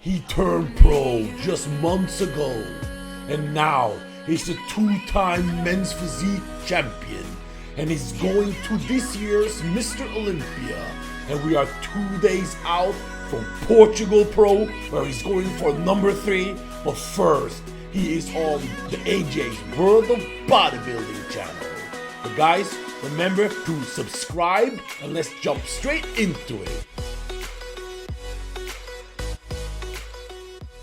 He turned pro just months ago, and now he's a two-time men's physique champion, and he's going to this year's Mr. Olympia, and we are 2 days out from Portugal Pro, where he's going for number 3, but first, he is on the AJ's World of Bodybuilding channel. But guys, remember to subscribe, and let's jump straight into it.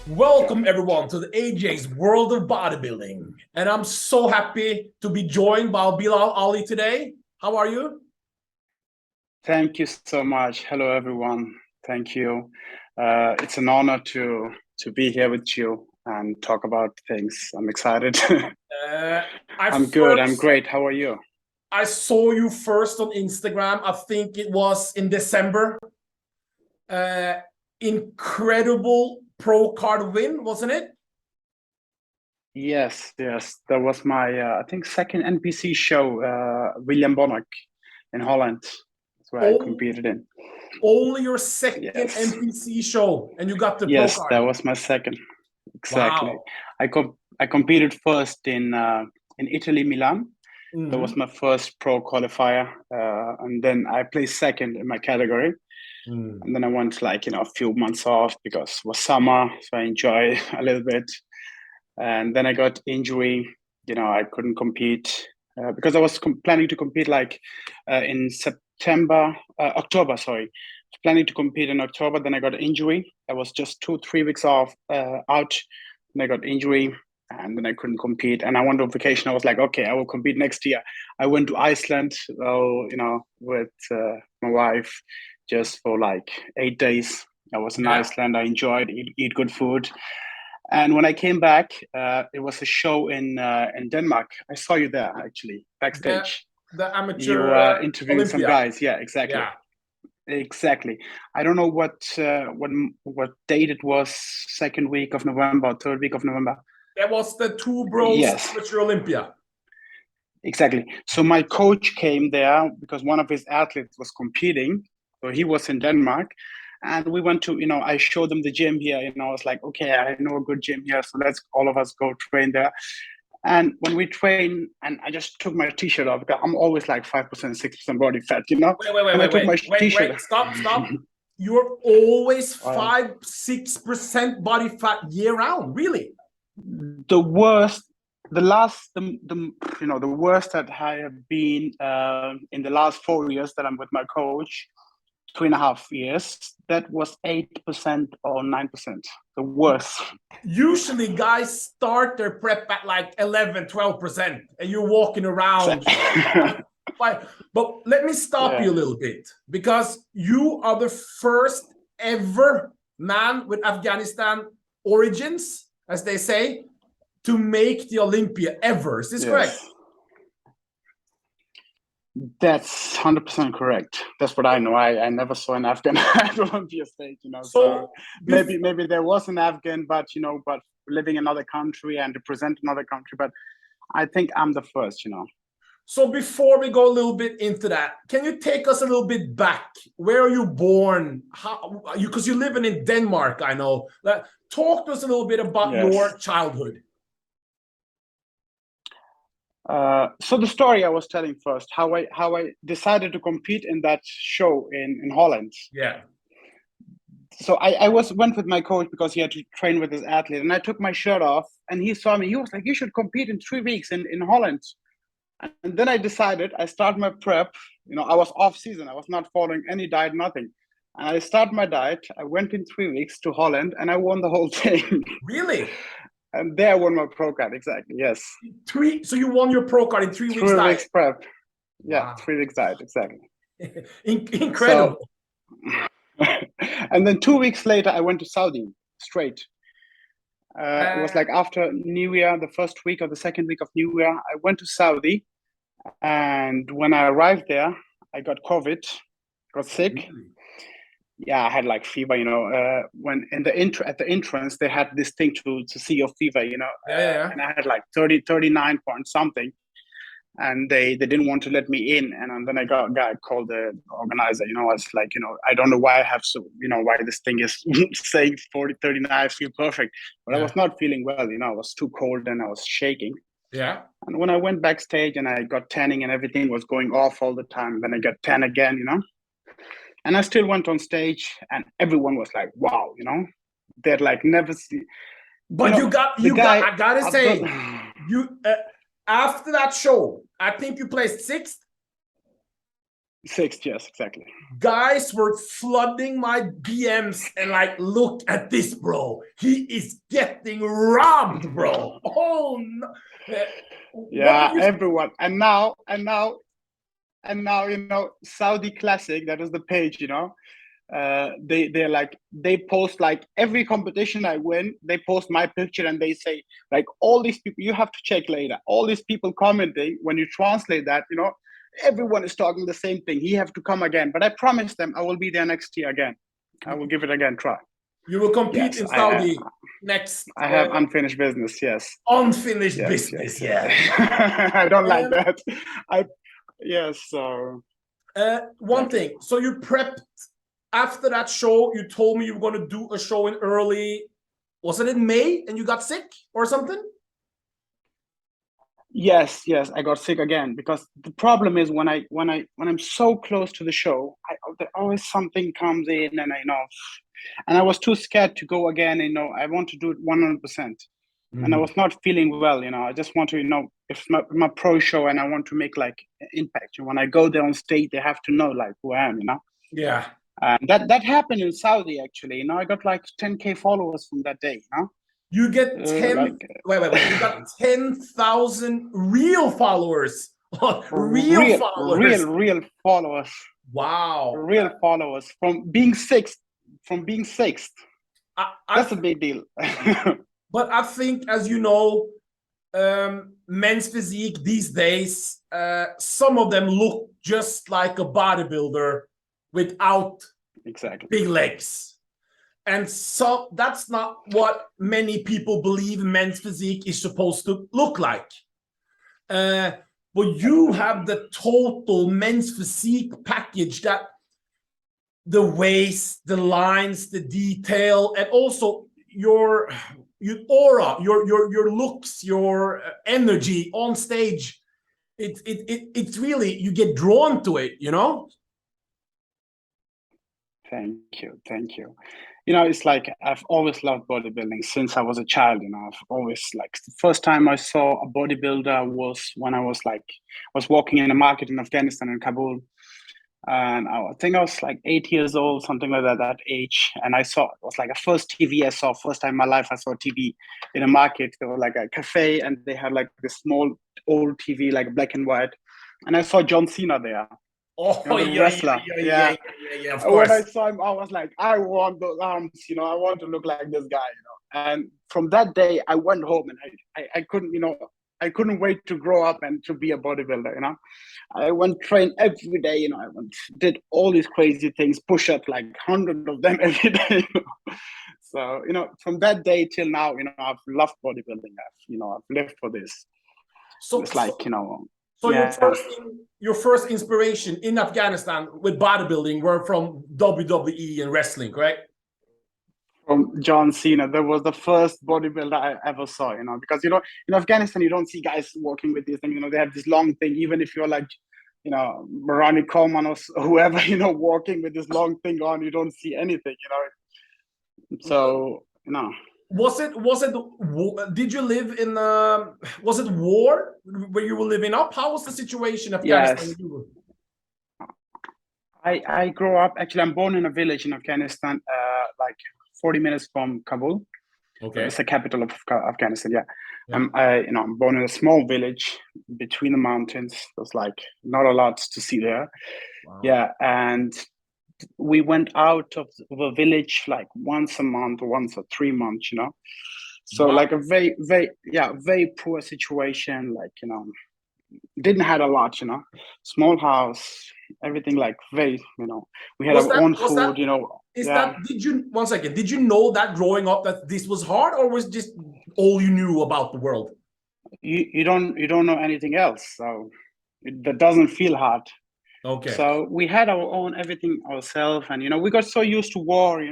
Welcome everyone to the AJ's World of Bodybuilding, and I'm so happy to be joined by Bilal Ali today. How are you? Thank you so much. Hello everyone. Thank you. It's an honor to be here with you and talk about things. I'm excited. I'm good. I'm great. How are you? I saw you first on Instagram. I think it was in December. Incredible pro card win, wasn't it? Yes. That was my, I think, second NPC show, William Bonnack in Holland. That's where I competed in. Only your second NPC show, and you got the pro card. Yes, that was my second. Exactly. Wow. I competed first in Italy, Milan. Mm-hmm. That was my first pro qualifier, and then I placed second in my category. And then I went a few months off because it was summer, so I enjoyed a little bit. And then I got injury. I couldn't compete because I was planning to compete in October. Sorry, planning to compete in October. Then I got injury. I was just 2-3 weeks off out. Then I got injury, and then I couldn't compete. And I went on vacation. I was like, okay, I will compete next year. I went to Iceland, with my wife. Just for 8 days. I was in Iceland. I enjoyed, eat good food. And when I came back, it was a show in Denmark. I saw you there, actually, backstage. The amateur You were interviewing Olympia. some guys. Yeah, exactly. Yeah. Exactly. I don't know what date it was, second week of November, third week of November. That was the Two Bros Amateur Olympia. Exactly. So my coach came there because one of his athletes was competing. So he was in Denmark, and we went to, I showed them the gym here. I was like, okay, I know a good gym here, so let's all of us go train there. And when we train, and I just took my t-shirt off because I'm always 5%, 6% body fat, Wait, stop. You're always 5-6% body fat year round, really? The worst that I have been in the last 4 years that I'm with my coach, 2.5 years, that was 8% or 9%, the worst. Usually guys start their prep at 11-12%, and you're walking around. But let me stop you a little bit, because you are the first ever man with Afghanistan origins, as they say, to make the Olympia ever. Is this correct? That's 100% correct. That's what I know. I never saw an Afghan at Olympia stage, So maybe there was an Afghan, but living in another country and represent another country. But I think I'm the first, So before we go a little bit into that, can you take us a little bit back? Where are you born? Because you're living in Denmark, I know. Talk to us a little bit about your childhood. So the story I was telling first, how I decided to compete in that show in Holland. Yeah. So I went with my coach because he had to train with his athlete, and I took my shirt off, and he saw me. He was like, "You should compete in 3 weeks in Holland." And then I decided, I started my prep. I was off season. I was not following any diet, nothing. And I started my diet. I went in 3 weeks to Holland, and I won the whole thing. Really? And there I won my pro card, exactly, yes. So you won your pro card in 3 weeks 3 weeks prep. Yeah, wow. 3 weeks diet, exactly. Incredible. So, and then 2 weeks later, I went to Saudi, straight. It was after New Year, the first week or the second week of New Year, I went to Saudi. And when I arrived there, I got COVID, got sick. Really? Yeah, I had fever, when at the entrance, they had this thing to see your fever, and I had 39 point something. and they didn't want to let me in. And then I got a guy called the organizer. I was like, I don't know why I have why this thing is saying 40, 39. I feel perfect, but I was not feeling well. I was too cold and I was shaking. Yeah. And when I went backstage and I got tanning and everything was going off all the time, then I got tan again. And I still went on stage, and everyone was like, "Wow!" They'd like never see. But I gotta say, after that show, I think you placed sixth. Sixth, yes, exactly. Guys were flooding my DMs and like, look at this, bro. He is getting robbed, bro. Oh no. Yeah, everyone. And now, Saudi Classic, that is the page, they're like, they post like every competition I win, they post my picture and they say like, all these people, you have to check later, all these people commenting, when you translate that, everyone is talking the same thing. He have to come again, but I promise them I will be there next year again. I will give it again try. You will compete in Saudi next. I have unfinished business. Yes. Unfinished business. Yes. Yeah. I don't like that. So. One thing. So you prepped after that show. You told me you were going to do a show in early. Was it in May? And you got sick or something? Yes. I got sick again, because the problem is when I'm so close to the show, there always something comes in, and and I was too scared to go again. I want to do it 100%, and I was not feeling well. I just want to, if my pro show, and I want to make like impact. When I go there on stage, they have to know like who I am. Yeah. And that happened in Saudi actually. I got like 10K followers from that day. You get 10. Wait. You got 10,000 real followers. Real followers. Real followers. Wow. Real followers from being sixth. That's a big deal. But I think, as you know, men's physique these days, some of them look just like a bodybuilder without big legs. And so that's not what many people believe men's physique is supposed to look like. But you have the total men's physique package, that the waist, the lines, the detail, and also your aura, your looks, your energy on stage. It's really, you get drawn to it, Thank you. It's like I've always loved bodybuilding since I was a child. I've always the first time I saw a bodybuilder was when I was walking in a market in Afghanistan, in Kabul. And I think I was like 8 years old, something like that age. And it was like a first TV I saw, first time in my life I saw TV in a market. There was like a cafe, and they had like this small old TV, like black and white. And I saw John Cena there. Oh, the wrestler. Yeah, of course. When I saw him, I was like, I want those arms, I want to look like this guy, And from that day, I went home, and I couldn't, I couldn't wait to grow up and to be a bodybuilder, I went train every day, I did all these crazy things, push up like 100 of them every day. So, from that day till now, I've loved bodybuilding. I've lived for this. So it's like, So your first inspiration in Afghanistan with bodybuilding were from WWE and wrestling, correct? From John Cena. That was the first bodybuilder I ever saw, because, in Afghanistan, you don't see guys walking with these things, they have this long thing, even if you're like, Barani Coleman or whoever, walking with this long thing on, you don't see anything, So, did you live in, was it war where you were living up? How was the situation in Afghanistan? Yes. I grew up, actually, I'm born in a village in Afghanistan, like 40 minutes from Kabul. Okay. It's the capital of Afghanistan, yeah. I'm born in a small village between the mountains. There's like not a lot to see there. Wow. Yeah, and we went out of the village like once a month, once or 3 months, So wow. Like a very, very, very poor situation. Like, didn't have a lot, small house, everything like very, we had our own food, Did you know that growing up that this was hard, or was just all you knew about the world? You don't know anything else. So that doesn't feel hard. Okay. So we had our own everything ourselves, and we got so used to war,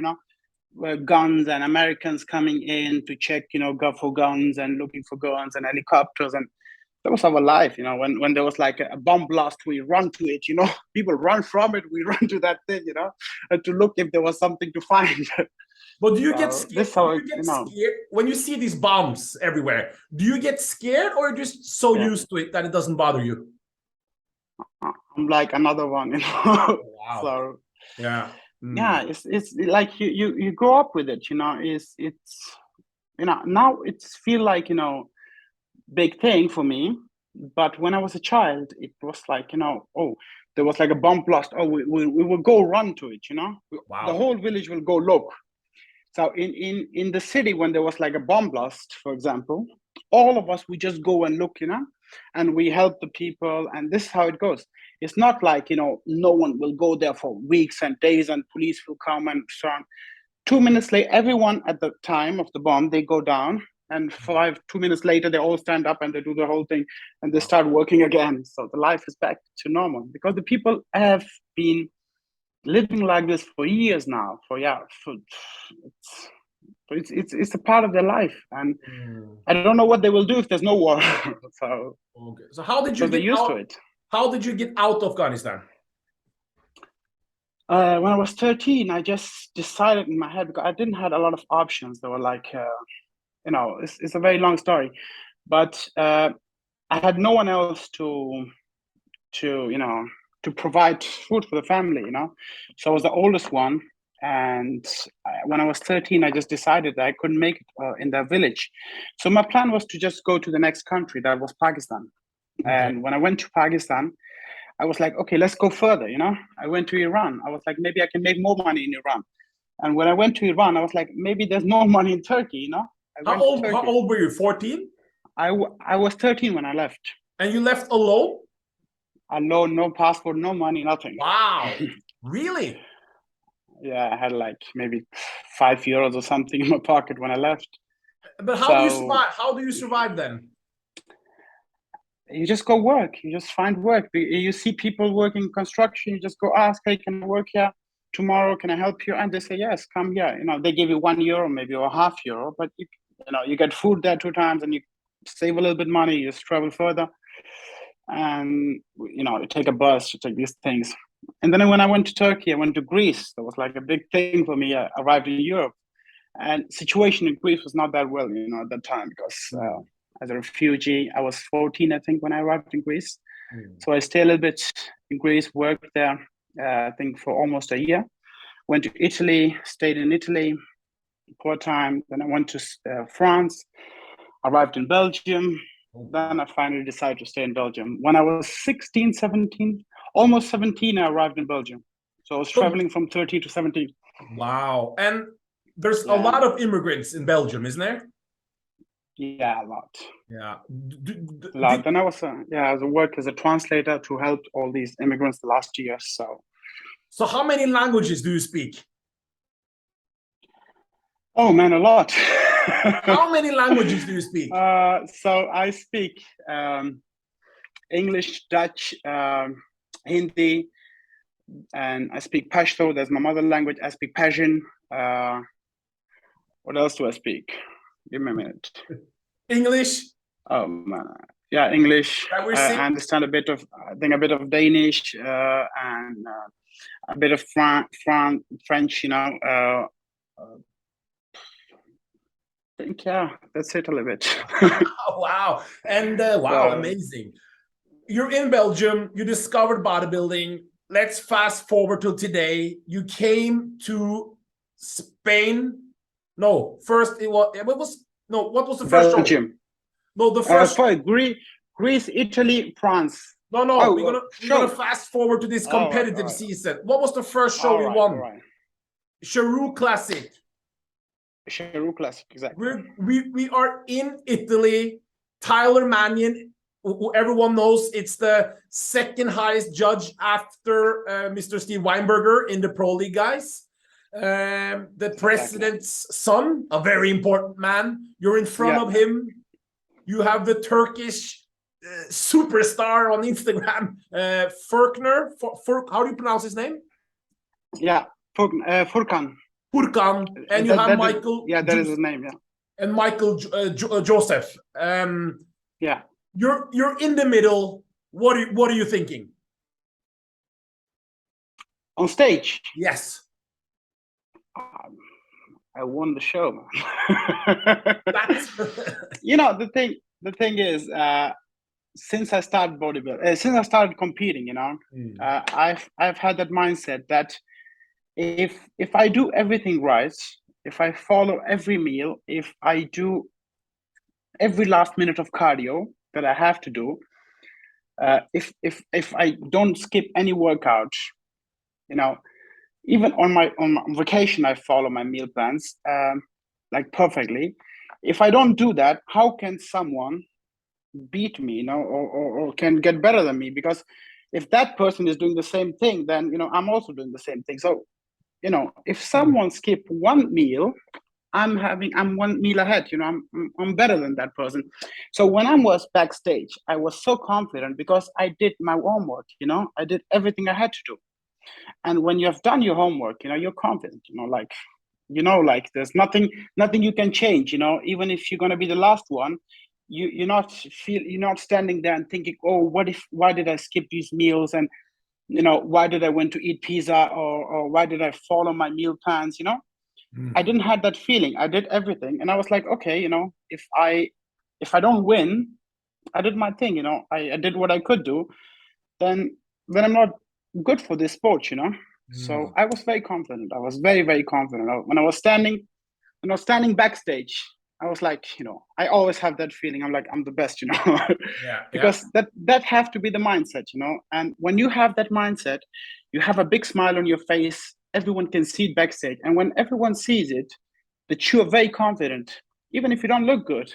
guns and Americans coming in to check, go for guns and looking for guns and helicopters, and that was our life. When there was like a bomb blast, we run to it. People run from it, we run to that thing, and to look if there was something to find. But do you get scared? This how scared when you see these bombs everywhere? Do you get scared, or just so used to it that it doesn't bother you? I'm like another one, Wow. So yeah, yeah, it's like you grow up with it, it's now it's feel like big thing for me. But when I was a child, it was like oh, there was like a bomb blast. Oh, we will go run to it. Wow. The whole village will go look. So in the city, when there was like a bomb blast, for example, all of us, we just go and look, and we help the people. And this is how it goes. It's not like, no one will go there for weeks and days and police will come and so on. 2 minutes later, everyone at the time of the bomb, they go down, and 2 minutes later, they all stand up and they do the whole thing and they start working again. So the life is back to normal because the people have been living like this for years now. It's a part of their life, and I don't know what they will do if there's no war. So okay. So how did you get used out? To it? How did you get out of Afghanistan? When I was 13, I just decided in my head because I didn't have a lot of options. They were like, it's a very long story, but I had no one else to provide food for the family, So I was the oldest one. And when I was 13, I just decided that I couldn't make it in that village. So my plan was to just go to the next country, that was Pakistan. Okay. And when I went to Pakistan, I was like, okay, let's go further, I went to Iran. I was like, maybe I can make more money in Iran. And when I went to Iran, I was like, maybe there's more money in Turkey, How old were you, 14? I was 13 when I left. And you left alone? Alone, no passport, no money, nothing. Wow, really? Yeah, I had like maybe €5 or something in my pocket when I left. But how do you survive? How do you survive then? You just go work. You just find work. You see people working construction. You just go ask, hey, can I work here tomorrow? Can I help you? And they say, yes, come here. They give you €1 maybe or €0.50, but you get food there 2 times and you save a little bit money. You just travel further, and you take a bus, you take these things. And then when I went to Turkey, I went to Greece. That was like a big thing for me. I arrived in Europe, and situation in Greece was not that well, at that time, because as a refugee, I was 14, I think, when I arrived in Greece. So I stayed a little bit in Greece, worked there, I think, for almost a year. Went to Italy, stayed in Italy for a time. Then I went to France, arrived in Belgium. Then I finally decided to stay in Belgium. When I was 16, 17, almost 17, I arrived in Belgium. So I was traveling from 13 to 17. Wow. And there's a lot of immigrants in Belgium, isn't there? Yeah, a lot. Yeah. A lot. Then I was work as a translator to help all these immigrants the last year. So how many languages do you speak? Oh man, a lot. How many languages do you speak? So I speak English, Dutch, Hindi, and I speak Pashto. That's my mother language. I speak Persian. What else do I speak? Give me a minute. English. Oh man, yeah, English. I understand a bit of Danish and a bit of French. I think that's it a little bit. Wow, and amazing. You're in Belgium. You discovered bodybuilding. Let's fast forward to today. You came to Spain. No, first what was the first Belgium. show? No, the first. Greece, Italy, France. No. We're gonna fast forward to this competitive season. What was the first show you won? Cheru Classic. Cheru Classic, exactly. We are in Italy. Tyler Mannion, who everyone knows, it's the second highest judge after Mr. Steve Weinberger in the Pro League, guys. The president's son, a very important man. You're in front of him. You have the Turkish superstar on Instagram, Furkner. How do you pronounce his name? Yeah, Furkan. Furkan, and you have Michael. That is his name. Yeah, and Michael Joseph. Yeah, you're in the middle. What are you thinking? On stage? Yes. I won the show. You know, the thing is, since I started bodybuilding, since I started competing, you know, I've had that mindset that if I do everything right, if I follow every meal, if I do every last minute of cardio that I have to do, if I don't skip any workout, you know, even on my vacation, I follow my meal plans like perfectly. If I don't do that, how can someone beat me, you know, or can get better than me? Because if that person is doing the same thing, then, you know, I'm also doing the same thing. So, you know, if someone skip one meal, I'm 1 meal ahead, you know, I'm better than that person. So when I was backstage, I was so confident because I did my homework, you know, I did everything I had to do. And when you have done your homework, you know, you're confident, you know, like there's nothing you can change, you know, even if you're going to be the last one, you're not standing there and thinking, oh, why did I skip these meals? And, you know, why did I went to eat pizza, or why did I follow my meal plans? You know, I didn't have that feeling. I did everything. And I was like, okay, you know, if I don't win, I did my thing, you know, I did what I could do, then I'm not good for this sport, you know. So I was very confident. I was very, very confident. When I was standing backstage, I was like, you know, I always have that feeling. I'm like, I'm the best, you know. Because that have to be the mindset, you know. And when you have that mindset, you have a big smile on your face. Everyone can see it backstage. And when everyone sees it, that you are very confident, even if you don't look good,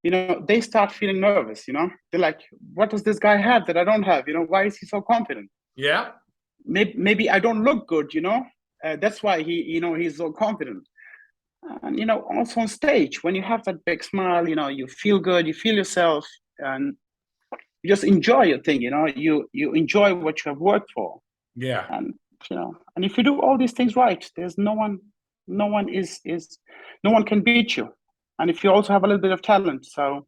you know, they start feeling nervous, you know. They're like, what does this guy have that I don't have? You know, why is he so confident? Yeah. Maybe I don't look good, you know. That's why he's so confident. And, you know, also on stage, when you have that big smile, you know, you feel good, you feel yourself, and you just enjoy your thing, you know. You enjoy what you have worked for. Yeah. And, you know, and if you do all these things right, there's no one can beat you. And if you also have a little bit of talent, so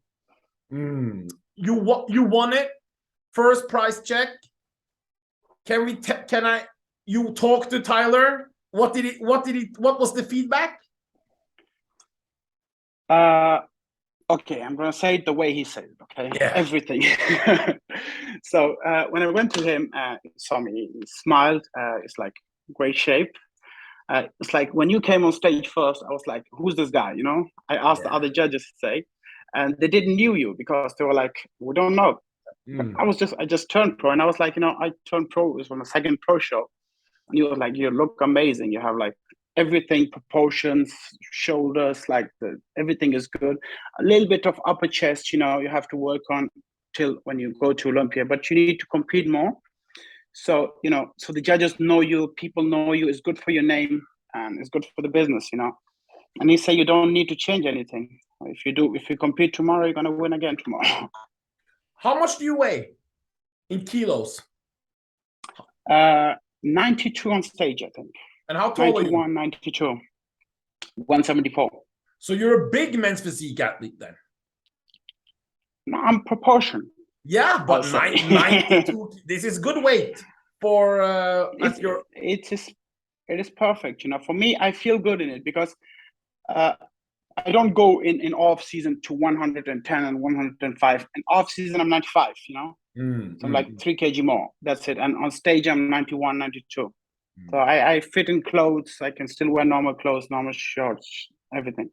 you won it, first prize check. You talk to Tyler? What was the feedback? Okay, I'm gonna say it the way he said it. Okay, yeah. Everything. So when I went to him, he saw me, he smiled. It's like great shape. It's like when you came on stage first, I was like, "Who's this guy?" You know, I asked the other judges to say, and they didn't knew you because they were like, "We don't know." I just turned pro, and I was like, you know, I turned pro. It was on the second pro show, and you were like, "You look amazing. You have like everything, proportions, shoulders, like everything is good. A little bit of upper chest, you know, you have to work on till when you go to Olympia, but you need to compete more." So, you know, so the judges know you, people know you, it's good for your name and it's good for the business, you know. And he said, you don't need to change anything. If you compete tomorrow, you're going to win again tomorrow. How much do you weigh in kilos? 92 on stage, I think. And how tall 91, are you? 92. 174. So you're a big men's physique athlete then? No, I'm proportion. Yeah, but 92, this is good weight for it is perfect, you know. For me, I feel good in it because I don't go in off season to 110 and 105. In off season, I'm 95, you know. So I'm like 3 kg more. That's it. And on stage, I'm 91, 92. So I fit in clothes. I can still wear normal clothes, normal shorts, everything.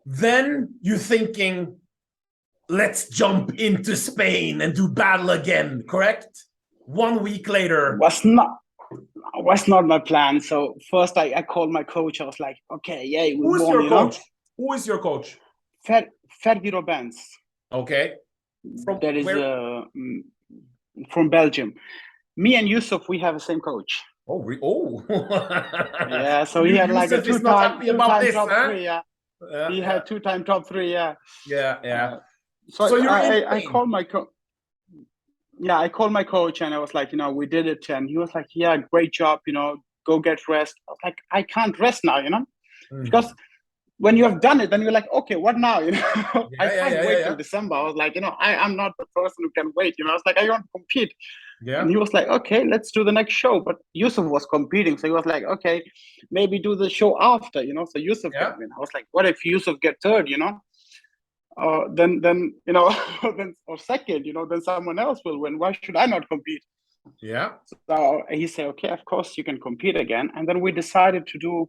Then you're thinking, let's jump into Spain and do battle again, correct? 1 week later. Was not my plan. So first I called my coach. I was like, okay, yeah. Who is your coach? Who is your coach? Fergiro Benz. Okay. That is from Belgium. Me and Yusuf, we have the same coach. Oh. Yeah, so he had like a two-time top 3, yeah. He had 2-time top 3, yeah. Yeah. So I called my coach. yeah, I called my coach and I was like, we did it. And he was like, yeah, great job, go get rest. I was like, I can't rest now, because when you have done it, then you're like, okay, what now? I can't wait till December. I was like, I'm not the person who can wait. I was like, I want to compete. Yeah. And he was like, okay, let's do the next show. But Yusuf was competing. So he was like, okay, maybe do the show after, so Yusuf can win. I was like, what if Yusuf get third, then then or second, then someone else will win. Why should I not compete? Yeah. So he said, okay, of course you can compete again. And then we decided to do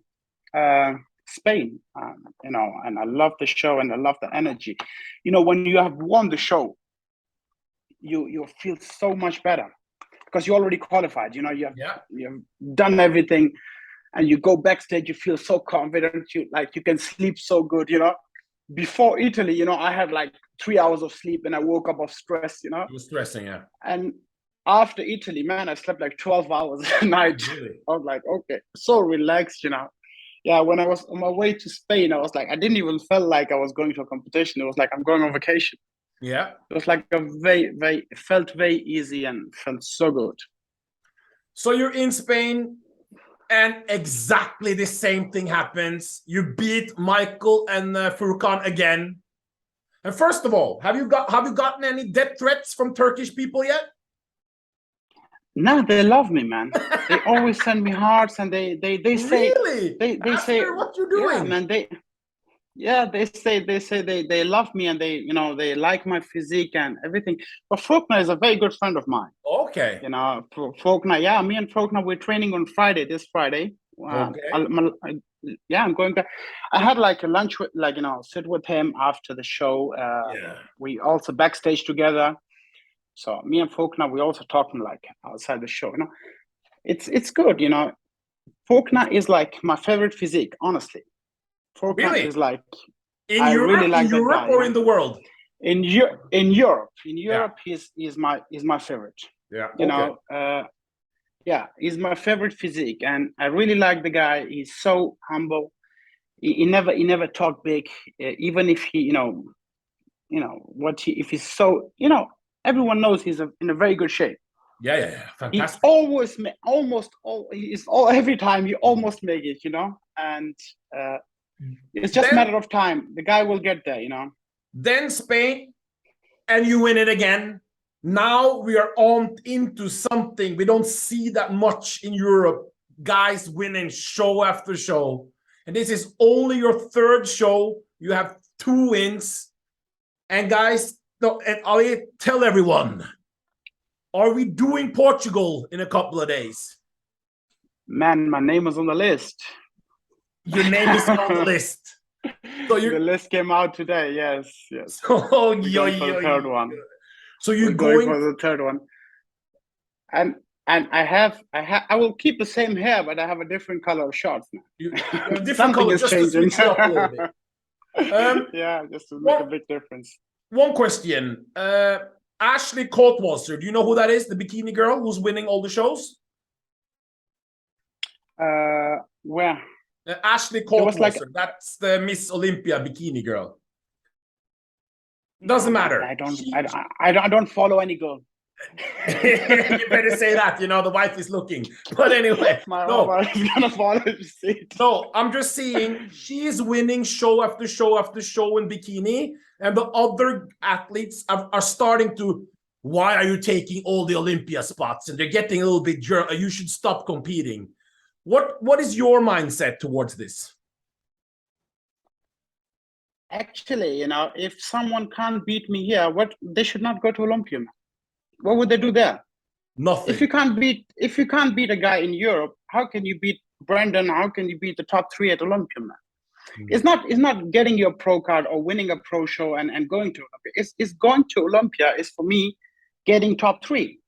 Spain, and I love the show and I love the energy. When you have won the show, you feel so much better because you already qualified. You have done everything, and you go backstage. You feel so confident. You can sleep so good. Before Italy, I had like 3 hours of sleep, and I woke up of stress. You were stressing, yeah. And after Italy, man, I slept like 12 hours a night. Really? I was like, okay, so relaxed. Yeah, when I was on my way to Spain, I was like, I didn't even feel like I was going to a competition. It was like I'm going on vacation. Yeah. It was like it felt very easy and felt so good. So you're in Spain and exactly the same thing happens. You beat Michael and Furkan again. And first of all, have you gotten any death threats from Turkish people yet? No, they love me, man. They always send me hearts, and they say, really? they say what you're doing. Yeah, man. They say they love me, and they like my physique and everything. But Faulkner is a very good friend of mine. Okay. Faulkner. Yeah, me and Faulkner, we're training on this Friday. Okay. I'm going back. I had like a lunch with, sit with him after the show. We also backstage together. So me and Faulkner, we also talking like outside the show. It's good. Faulkner is like my favorite physique, honestly. Faulkner is like in Europe, really like in Europe guy, or in the world. In Europe, he's my favorite. Yeah. He's my favorite physique, and I really like the guy. He's so humble. He never talked big, even if he if he's so everyone knows he's in a very good shape. Yeah. Fantastic. He's every time he almost make it, and it's just a matter of time. The guy will get there, Then Spain, and you win it again. Now we are on into something we don't see that much in Europe. Guys winning show after show. And this is only your third show. You have 2 wins. And guys, and Ali, tell everyone, are we doing Portugal in a couple of days? Man, my name is on the list. Your name is on the list. So the list came out today. Yes. Oh, the third one. So you're going for the third one. And I will keep the same hair, but I have a different color of shorts now. Different color, just to switch it up a little bit. Yeah, just to make a big difference. One question. Ashley Courtwasser, do you know who that is? The bikini girl who's winning all the shows? Where? Ashley Courtwasser. That's the Miss Olympia bikini girl. Doesn't matter. I don't follow any girl. You better say that. The wife is looking. But anyway, my wife is gonna follow. No, I'm just saying she's winning show after show after show in bikini, and the other athletes are starting to. Why are you taking all the Olympia spots? And they're getting a little bit. You should stop competing. What is your mindset towards this? Actually, if someone can't beat me here, they should not go to Olympia. What would they do there? Nothing. If you can't beat a guy in Europe, how can you beat Brandon? How can you beat the top 3 at Olympia, man? It's not getting your pro card or winning a pro show and going to Olympia. It's going to Olympia is for me getting top 3.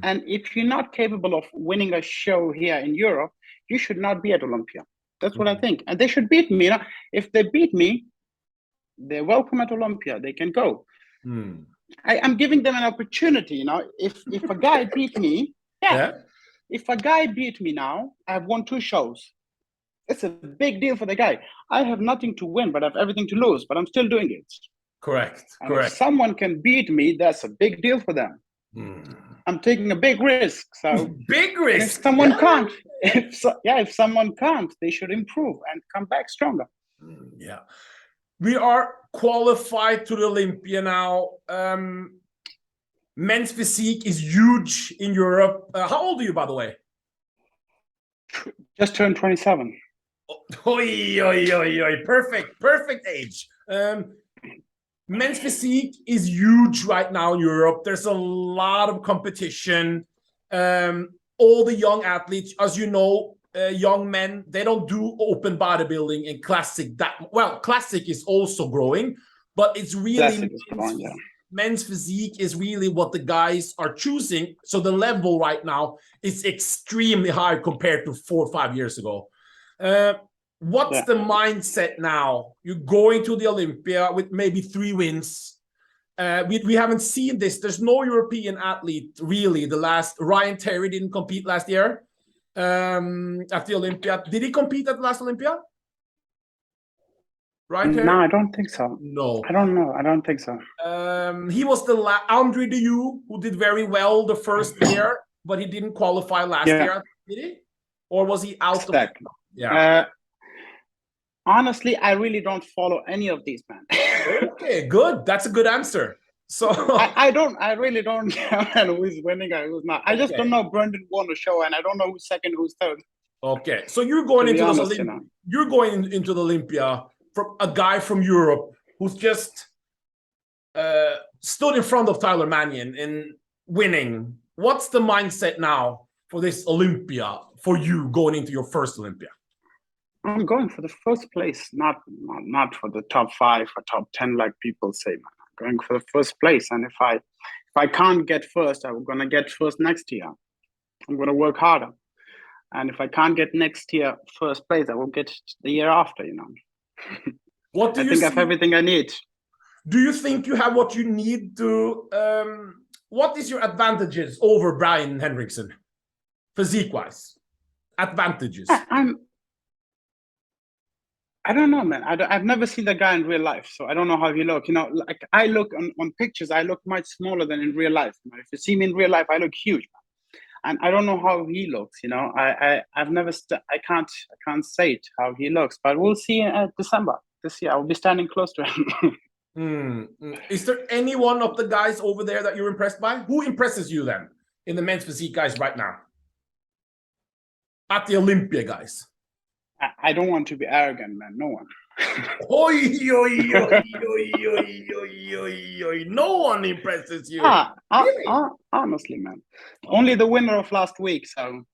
And if you're not capable of winning a show here in Europe, you should not be at Olympia. That's what I think. And they should beat me. If they beat me, they're welcome at Olympia. They can go. I'm giving them an opportunity. If a guy beat me, if a guy beat me now, I've won 2 shows. It's a big deal for the guy. I have nothing to win, but I have everything to lose. But I'm still doing it. Correct. If someone can beat me, that's a big deal for them. I'm taking a big risk. So big risk. and if someone can't, if someone can't, they should improve and come back stronger. Yeah. We are qualified to the Olympia now. Men's physique is huge in Europe. How old are you, by the way? Just turned 27. Perfect age. Men's physique is huge right now in Europe. There's a lot of competition. All the young athletes, as you know, young men, they don't do open bodybuilding and classic. Classic is also growing, but it's really men's physique is really what the guys are choosing. So the level right now is extremely high compared to 4 or 5 years ago. What's the mindset now? You're going to the Olympia with maybe 3 wins. We haven't seen this. There's no European athlete really. Ryan Terry didn't compete last year at the Olympia. Did he compete at the last Olympia? Ryan Terry? No, I don't think so. No. I don't know. I don't think so. He was the Andre Dieu who did very well the first year, but he didn't qualify last year. Did he? Or was he out? Exactly. Honestly, I really don't follow any of these, man. Okay, good. That's a good answer. So I really don't know who's winning and who's not. I just don't know. Brendan won the show, and I don't know who's second, who's third. Okay, so you're going into you're going into the Olympia from a guy from Europe who's just stood in front of Tyler Mannion and winning. What's the mindset now for this Olympia for you going into your first Olympia? I'm going for the first place, not for the top 5 or top 10 like people say. Man. I'm going for the first place, and if I can't get first, I'm gonna get first next year. I'm gonna work harder, and if I can't get next year first place, I will get the year after. You know. What do I think I have everything I need. Do you think you have what you need to? What is your advantages over Brian Henriksen, physique-wise? Advantages. I don't know, man. I've never seen the guy in real life, so I don't know how he looks. You know, like I look on pictures, I look much smaller than in real life. You know, if you see me in real life, I look huge, man. And I don't know how he looks. You know, I've never. I can't say it how he looks, but we'll see in December this year. I'll be standing close to him. Is there any one of the guys over there that you're impressed by? Who impresses you then in the men's physique guys right now? At the Olympia guys. I don't want to be arrogant, man. No one. No one impresses you. Really? Honestly, man. Only the winner of last week. So.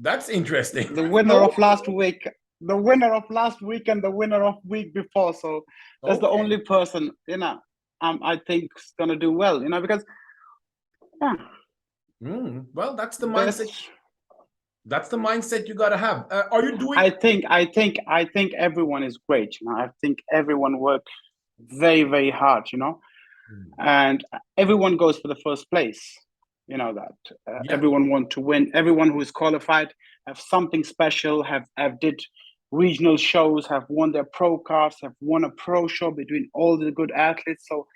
That's interesting. The winner of last week. The winner of last week and the winner of week before. So that's the only person, you know, I think is gonna do well. You know, because well, that's the mindset. That's the mindset you gotta have. Are you doing? I think everyone is great. You know, I think everyone works very, very hard. You know, and everyone goes for the first place. You know that everyone wants to win. Everyone who is qualified have something special. Have did regional shows. Have won their pro cards. Have won a pro show between all the good athletes. So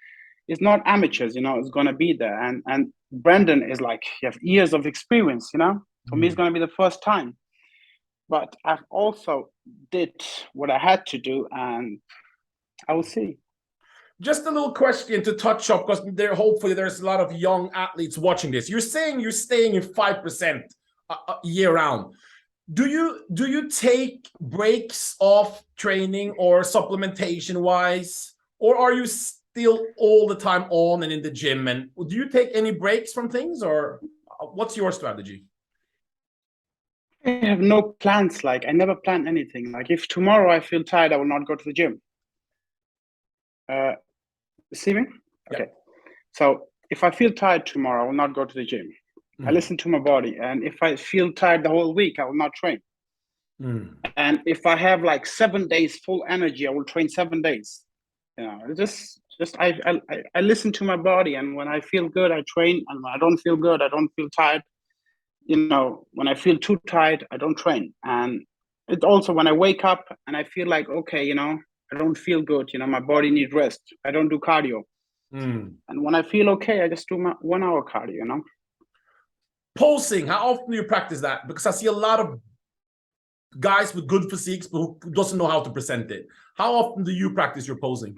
it's not amateurs. You know, it's gonna be there. And Brendan is like, you have years of experience. You know. For me, it's going to be the first time. But I've also did what I had to do, and I will see. Just a little question to touch up, because hopefully there's a lot of young athletes watching this. You're saying you're staying in 5% year round. Do you take breaks off training or supplementation wise, or are you still all the time on and in the gym? And do you take any breaks from things, or what's your strategy? I have no plans. Like I never plan anything. Like if tomorrow I feel tired, I will not go to the gym. See me? Okay. So if I feel tired tomorrow, I will not go to the gym. I listen to my body. And if I feel tired the whole week, I will not train. And if I have like 7 days full energy, I will train 7 days. You know, just I listen to my body, and when I feel good, I train. And when I don't feel good, I don't feel tired. You know, when I feel too tired, I don't train. And it's also when I wake up and I feel like, okay, you know, I don't feel good. You know, my body needs rest. I don't do cardio. And when I feel okay, I just do my 1 hour cardio, you know. Posing, how often do you practice that? Because I see a lot of guys with good physiques, but who doesn't know how to present it. How often do you practice your posing?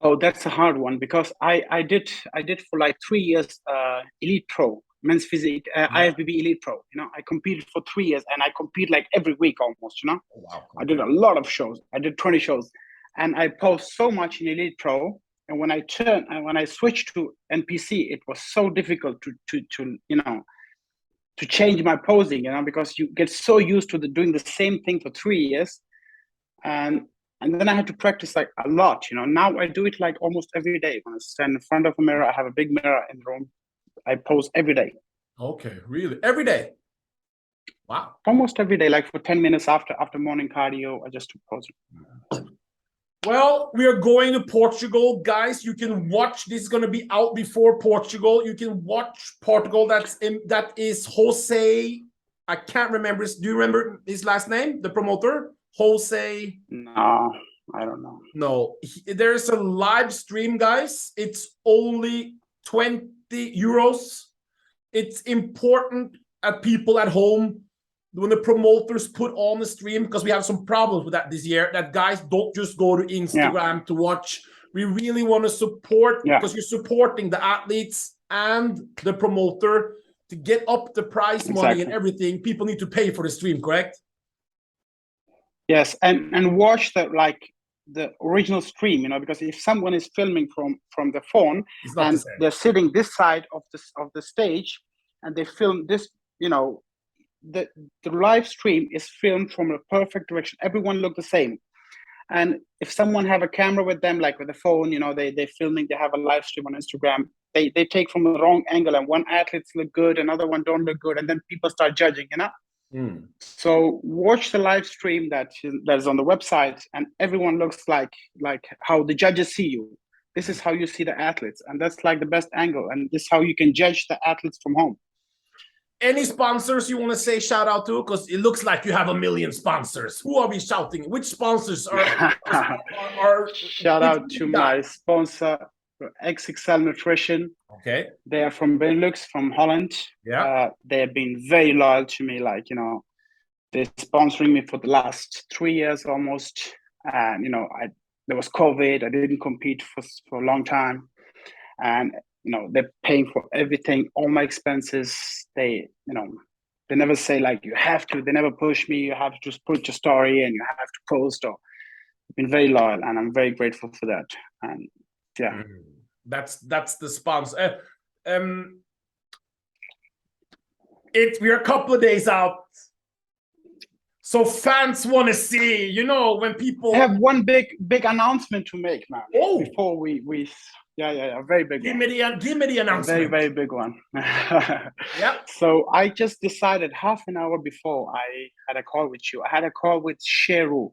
Oh, that's a hard one, because I did for like 3 years Elite Pro, men's physique, IFBB Elite Pro. You know, I competed for 3 years, and I compete like every week almost, you know. Oh, wow. Okay. I did a lot of shows. I did 20 shows, and I posed so much in Elite Pro. And when I switched to NPC, it was so difficult to you know, to change my posing, you know, because you get so used to doing the same thing for 3 years, and then I had to practice like a lot, you know. Now I do it like almost every day. When I stand in front of a mirror, I have a big mirror in the room. I pose every day. Okay, really? Every day? Wow. Almost every day, like for 10 minutes after morning cardio, I just pose. Well, we are going to Portugal, guys. You can watch. This is going to be out before Portugal. You can watch Portugal. That is Jose. I can't remember his. Do you remember his last name? The promoter, Jose. No, I don't know. No, there's a live stream, guys. It's only 20 euros. It's important at people at home when the promoters put on the stream, because we have some problems with that this year, that guys don't just go to Instagram to watch. We really want to support, because you're supporting the athletes and the promoter to get up the prize money and everything. People need to pay for the stream, correct? Yes, and watch the original stream, you know, because if someone is filming from the phone and they're sitting this side of the stage and they film this, you know, the live stream is filmed from a perfect direction. Everyone look the same. And if someone have a camera with them, like with a phone, you know, they're filming, they have a live stream on Instagram, they take from the wrong angle, and one athletes look good, another one don't look good, and then people start judging, you know. So watch the live stream that is on the website, and everyone looks like how the judges see you. This is how you see the athletes, and that's like the best angle, and this is how you can judge the athletes from home. Any sponsors you want to say shout out to? Because it looks like you have a million sponsors. Who are we shouting? Which sponsors are shout out to my sponsor, XXL Nutrition. Okay. They are from Benelux, from Holland. Yeah. They have been very loyal to me. Like, you know, they're sponsoring me for the last 3 years almost. And, you know, there was COVID. I didn't compete for a long time. And, you know, they're paying for everything, all my expenses. They, you know, they never say like, you have to. They never push me. You have to just put your story and you have to post. Or been very loyal, and I'm very grateful for that. And yeah, that's the sponsor. We're a couple of days out, so fans want to see. You know, when people I have one big announcement to make, man. Oh, before we a very big give one. me the announcement. Very big one. Yeah. So I just decided half an hour before I had a call with you. I had a call with Sheru.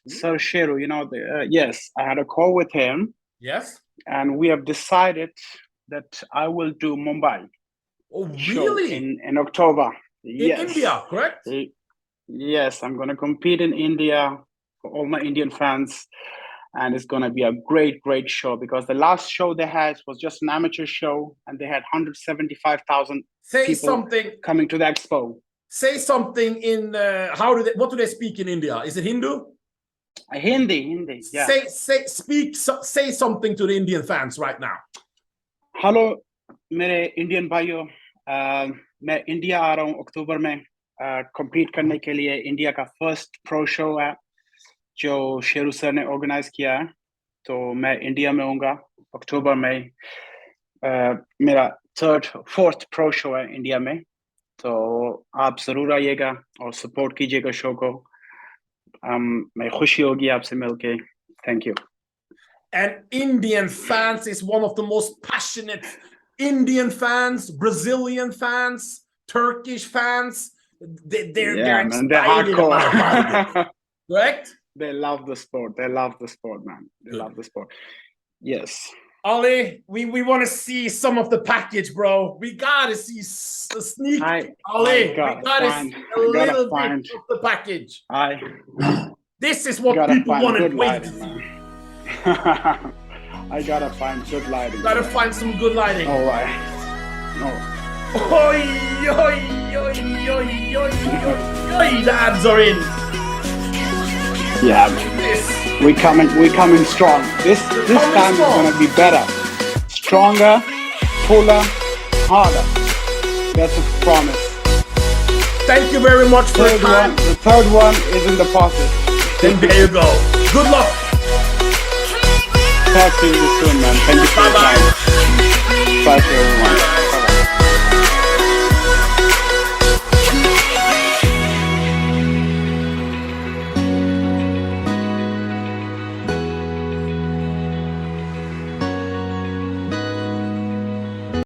So Sheru, you know, yes, I had a call with him. Yes. And we have decided that I will do Mumbai. Oh, really? In October. In India, correct? Yes, I'm going to compete in India for all my Indian fans. And it's going to be a great show, because the last show they had was just an amateur show, and they had 175,000 people coming to the expo. Say something in what do they speak in India? Is it Hindu? Hindi. Yeah. Say something to the Indian fans right now. Hello, मेरे Indian भाइयों, मैं India आ रहा हूँ अक्टूबर में compete करने के लिए. India का फर्स्ट प्रो शो है जो शेरू सर ने ऑर्गेनाइज किया है. तो मैं इंडिया में होऊंगा अक्टूबर में. मेरा फोर्थ प्रो शो है इंडिया में. तो आप जरूर आइएगा और सपोर्ट कीजिएगा शो को. मैं खुशी होगी आपसे मिलके. Thank you. And Indian fans is one of the most passionate. Indian fans, Brazilian fans, Turkish fans, they're hardcore. Correct? They love the sport. They love the sport, man. They love the sport. Yes. Ali, we want to see some of the package, bro. We gotta see a sneak. Ali, we gotta see a little bit of the package. This is what people want to wait to see. I gotta find good lighting. Gotta find some good lighting. All right. No. Oi, oi, oi, oi, oi, oi, oi. The abs are in. Yeah, we're coming strong. This time is gonna be better, stronger, fuller, harder. That's a promise. Thank you very much for your time. The third one is in the pocket. Then there you go. Good luck. Talk to you soon, man. Thank you for your time. Bye to everyone.